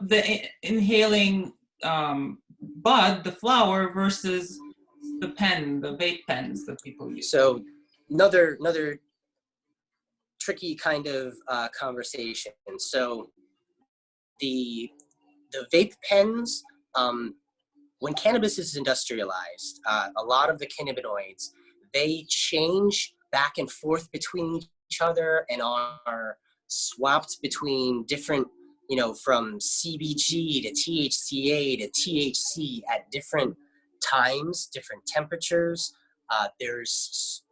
the inhaling bud, the flower, versus the vape pens that people use? So another tricky kind of conversation. So the vape pens, when cannabis is industrialized, a lot of the cannabinoids, they change back and forth between each other and are swapped between different, from CBG to THCA to THC at different times, different temperatures. There's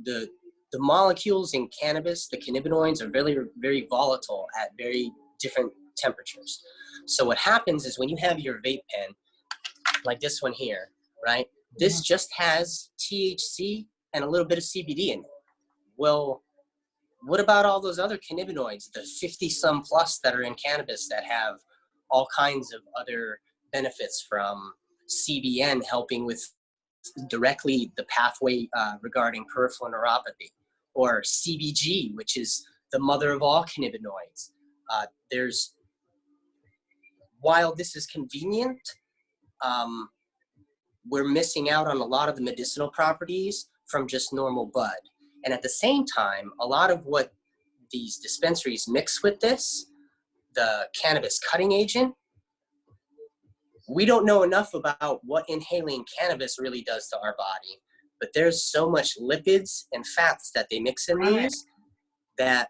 the molecules in cannabis, the cannabinoids, are very, very volatile at very different temperatures. So what happens is when you have your vape pen, like this one here, right? This just has THC and a little bit of CBD in it. Well, what about all those other cannabinoids, the 50 some plus that are in cannabis that have all kinds of other benefits, from CBN helping with directly the pathway regarding peripheral neuropathy, or CBG, which is the mother of all cannabinoids. While this is convenient, we're missing out on a lot of the medicinal properties from just normal bud. And at the same time, a lot of what these dispensaries mix with this, the cannabis cutting agent, we don't know enough about what inhaling cannabis really does to our body. But there's so much lipids and fats that they mix in these that,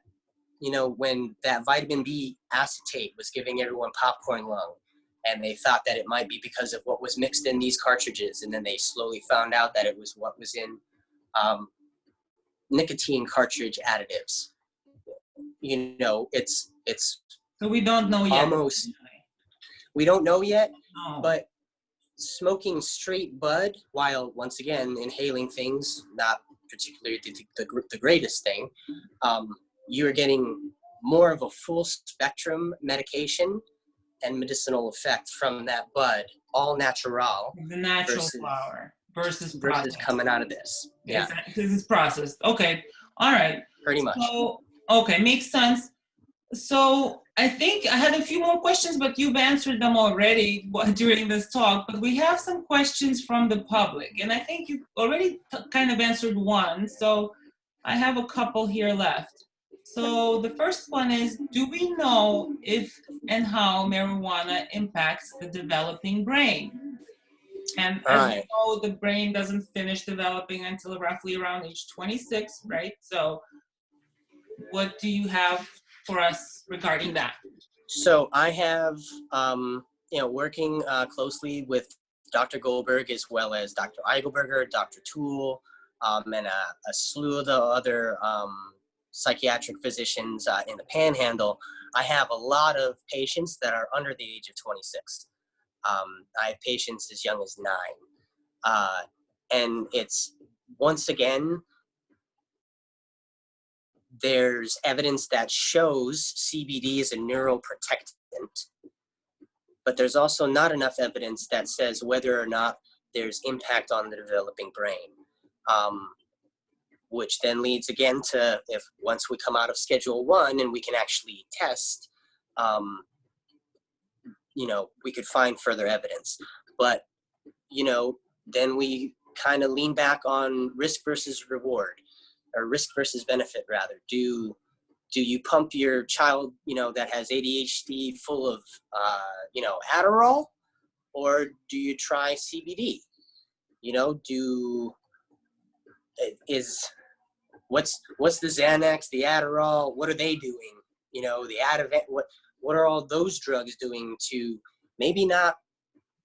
when that vitamin B acetate was giving everyone popcorn lung, and they thought that it might be because of what was mixed in these cartridges, and then they slowly found out that it was what was in nicotine cartridge additives. It's so we don't know yet. We don't know yet, no. But smoking straight bud, while once again inhaling things, not particularly the greatest thing, you're getting more of a full spectrum medication and medicinal effect from that bud, all natural. The natural flower versus coming out of this. Yeah. This is processed. Okay. All right. Pretty much. So, okay, makes sense. So I think I had a few more questions, but you've answered them already during this talk. But we have some questions from the public, and I think you already kind of answered one. So I have a couple here left. So the first one is, do we know if and how marijuana impacts the developing brain? And as we know, the brain doesn't finish developing until roughly around age 26, right? So what do you have for us regarding that? So I have, working closely with Dr. Goldberg, as well as Dr. Eigelberger, Dr. Toole, and a slew of the other psychiatric physicians in the Panhandle. I have a lot of patients that are under the age of 26. I have patients as young as 9. And it's, once again, there's evidence that shows CBD is a neuroprotectant, but there's also not enough evidence that says whether or not there's impact on the developing brain. Which then leads again to, if once we come out of Schedule 1 and we can actually test, we could find further evidence. But, then we kind of lean back on risk versus reward, or risk versus benefit rather. Do you pump your child, that has ADHD full of, Adderall, or do you try CBD? What's the Xanax, the Adderall, what are they doing? The Ativan, what are all those drugs doing to maybe not,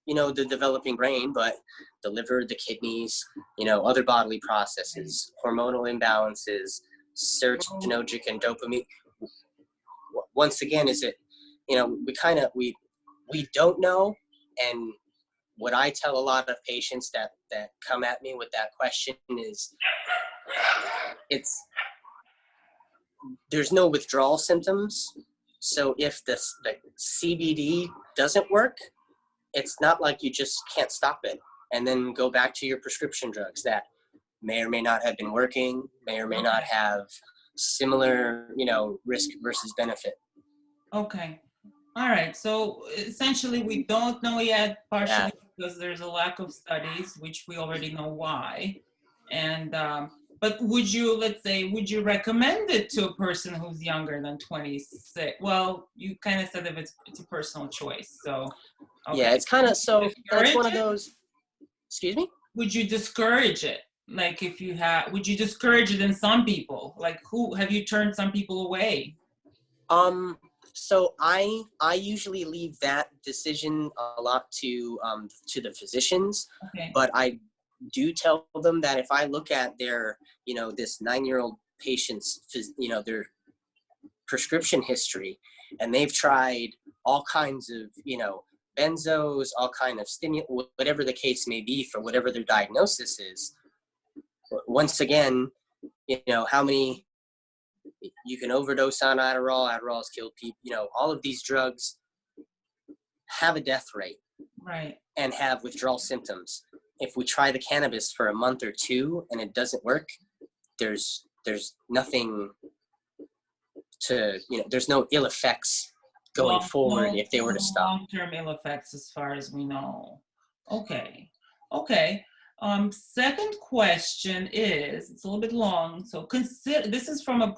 the developing brain, but the liver, the kidneys, other bodily processes, hormonal imbalances, serotonergic and dopamine. Once again, is it, we don't know. And what I tell a lot of patients that come at me with that question is, there's no withdrawal symptoms. So if the CBD doesn't work, it's not like you just can't stop it and then go back to your prescription drugs that may or may not have been working, may or may not have similar, risk versus benefit. Okay. All right. So essentially, we don't know yet, Yeah. partially because there's a lack of studies, which we already know why. And but would you, let's say, would you recommend it to a person who's younger than 26? Well, you kind of said that it's a personal choice. So, Yeah, okay. it's kind of so, and it's Discourage one of it? those, excuse me? Would you discourage it? Like if you have, would you discourage it in some people? Like who have you turned some people away? So I usually leave that decision a lot to the physicians, Okay. but I do tell them that if I look at their, this 9-year-old patient's, their prescription history, and they've tried all kinds of, benzos, all kind of stimulant, whatever the case may be for whatever their diagnosis is. Once again, how many you can overdose on Adderall. Adderall's killed people. All of these drugs have a death rate Right. and have withdrawal symptoms. If we try the cannabis for a month or two and it doesn't work, there's nothing to, there's no ill effects going forward if they were to stop. Long-term ill effects as far as we know. Okay. Okay. Second question is, it's a little bit long. So consider, this is from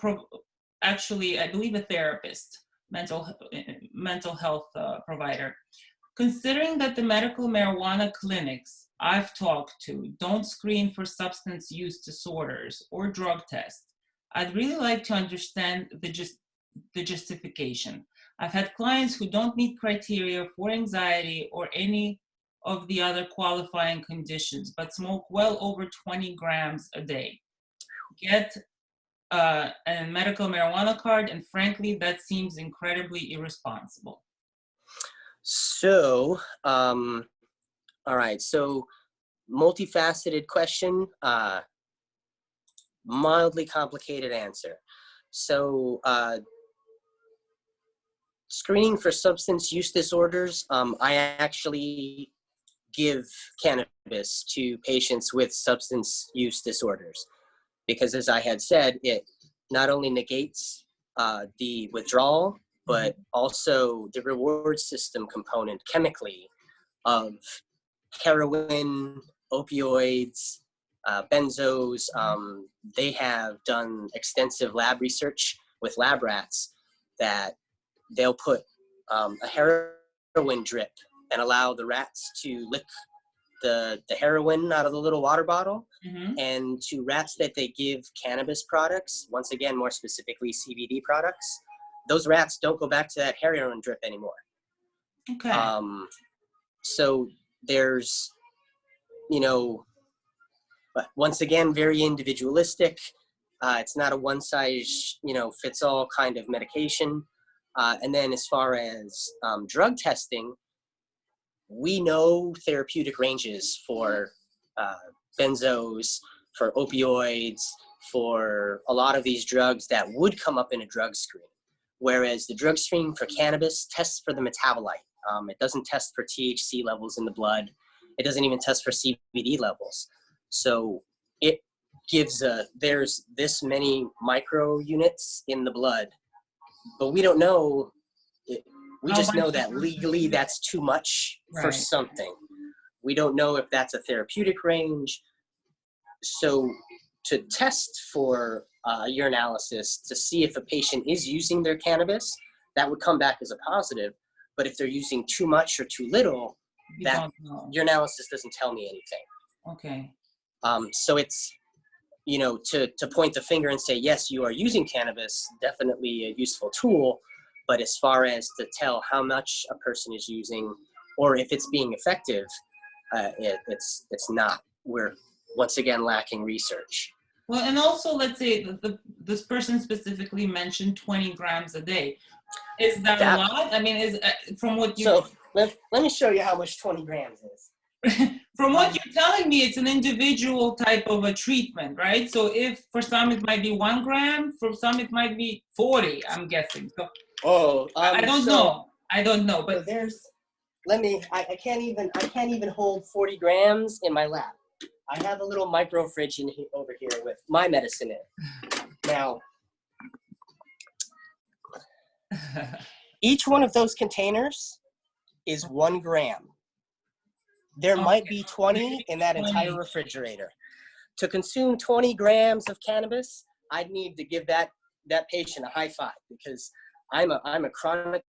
actually, I believe a therapist, mental health provider. Considering that the medical marijuana clinics I've talked to don't screen for substance use disorders or drug tests, I'd really like to understand the justification. I've had clients who don't meet criteria for anxiety or any of the other qualifying conditions, but smoke well over 20 grams a day. Get a medical marijuana card, and frankly, that seems incredibly irresponsible. So, all right. So, multifaceted question, mildly complicated answer. So, screening for substance use disorders, I actually give cannabis to patients with substance use disorders because, as I had said, it not only negates the withdrawal, but also the reward system component chemically of heroin, opioids, benzos. They have done extensive lab research with lab rats that they'll put a heroin drip and allow the rats to lick the heroin out of the little water bottle. Mm-hmm. And to rats that they give cannabis products, once again, more specifically CBD products, those rats don't go back to that heroin drip anymore. Okay. So there's, but once again, very individualistic. It's not a one size, fits all kind of medication. And then as far as drug testing, we know therapeutic ranges for benzos, for opioids, for a lot of these drugs that would come up in a drug screen. Whereas the drug screen for cannabis tests for the metabolite. It doesn't test for THC levels in the blood. It doesn't even test for CBD levels. So it gives there's this many micro units in the blood, but we don't know. We just know that legally that's too much for something. We don't know if that's a therapeutic range. So to test for urinalysis to see if a patient is using their cannabis, that would come back as a positive. But if they're using too much or too little, that urinalysis doesn't tell me anything. Okay. So it's, to point the finger and say, yes, you are using cannabis, definitely a useful tool. But as far as to tell how much a person is using or if it's being effective, it's not. We're once again lacking research. Well, and also let's say this person specifically mentioned 20 grams a day. Is that a lot? I mean, is from what you... So let me show you how much 20 grams is. From what you're telling me, it's an individual type of a treatment, right? So if for some it might be 1 gram, for some it might be 40, I'm guessing. So I don't know. I don't know, but there's. I can't even hold 40 grams in my lap. I have a little micro fridge over here with my medicine in. Now, Each one of those containers is 1 gram. There might be 20 in that entire refrigerator. To consume 20 grams of cannabis, I'd need to give that patient a high five, because I'm a chronic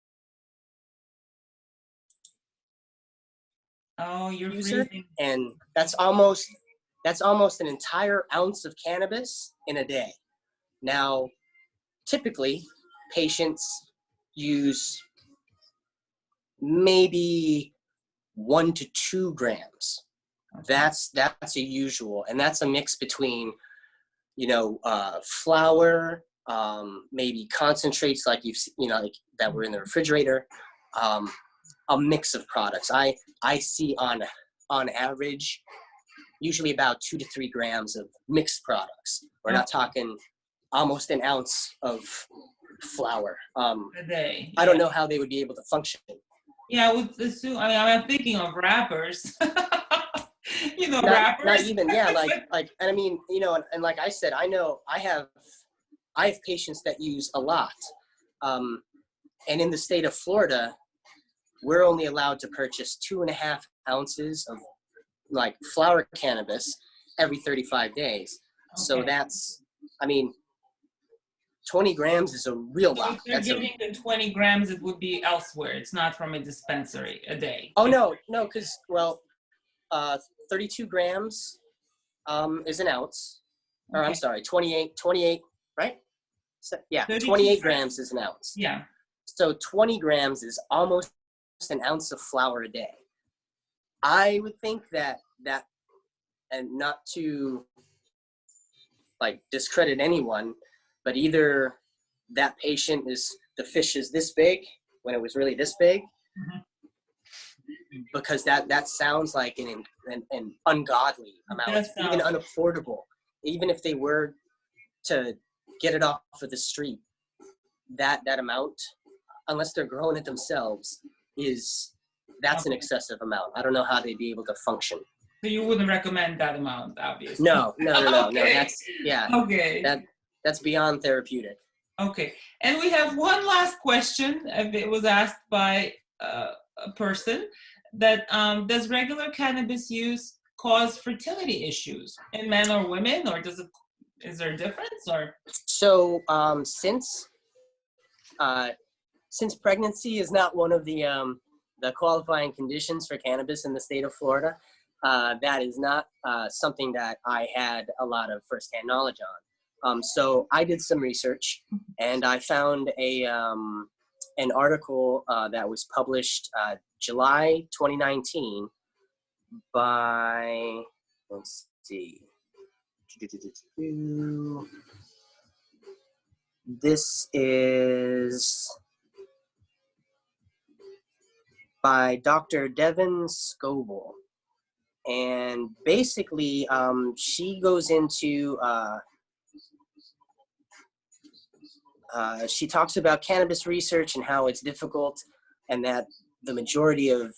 user, freezing. and that's almost an entire ounce of cannabis in a day. Now, typically, patients use maybe 1 to 2 grams. That's a usual, and that's a mix between, flour, maybe concentrates like like that were in the refrigerator, a mix of products. I see on average usually about 2 to 3 grams of mixed products. We're not talking almost an ounce of flour. A day. I don't know how they would be able to function. Yeah, I would assume. I mean, I'm thinking of rappers. Rappers. Not even, yeah, and I mean, and like I said, I know I have patients that use a lot. And in the state of Florida, we're only allowed to purchase 2.5 ounces of like flower cannabis every 35 days. Okay. So that's, 20 grams is a real lot. If they're getting the 20 grams, it would be elsewhere. It's not from a dispensary a day. Oh, no, because, 32 grams is an ounce. Or okay. I'm sorry, 28, right? So, yeah, 28 grams is an ounce. Yeah. So 20 grams is almost an ounce of flour a day. I would think that, and not to like discredit anyone, but either that patient the fish is this big when it was really this big, because that sounds like an ungodly amount, even unaffordable. Even if they were to get it off of the street, that amount, unless they're growing it themselves, that's an excessive amount. I don't know how they'd be able to function. So you wouldn't recommend that amount, obviously. No. Okay. No. That's Okay. That's beyond therapeutic. Okay. And we have one last question. It was asked by a person that does regular cannabis use cause fertility issues in men or women, or is there a difference? Or so since pregnancy is not one of the qualifying conditions for cannabis in the state of Florida, that is not something that I had a lot of firsthand knowledge on. So I did some research, and I found an article that was published July 2019 by, let's see, this is by Dr. Devin Scoble. And basically, she goes into, she talks about cannabis research and how it's difficult, and that the majority of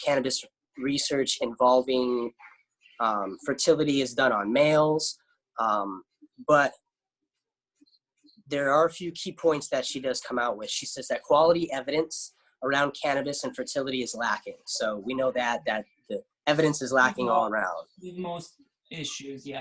cannabis research involving fertility is done on males. But there are a few key points that she does come out with. She says that quality evidence around cannabis and fertility is lacking. So we know that the evidence is lacking all around. Most issues, yeah.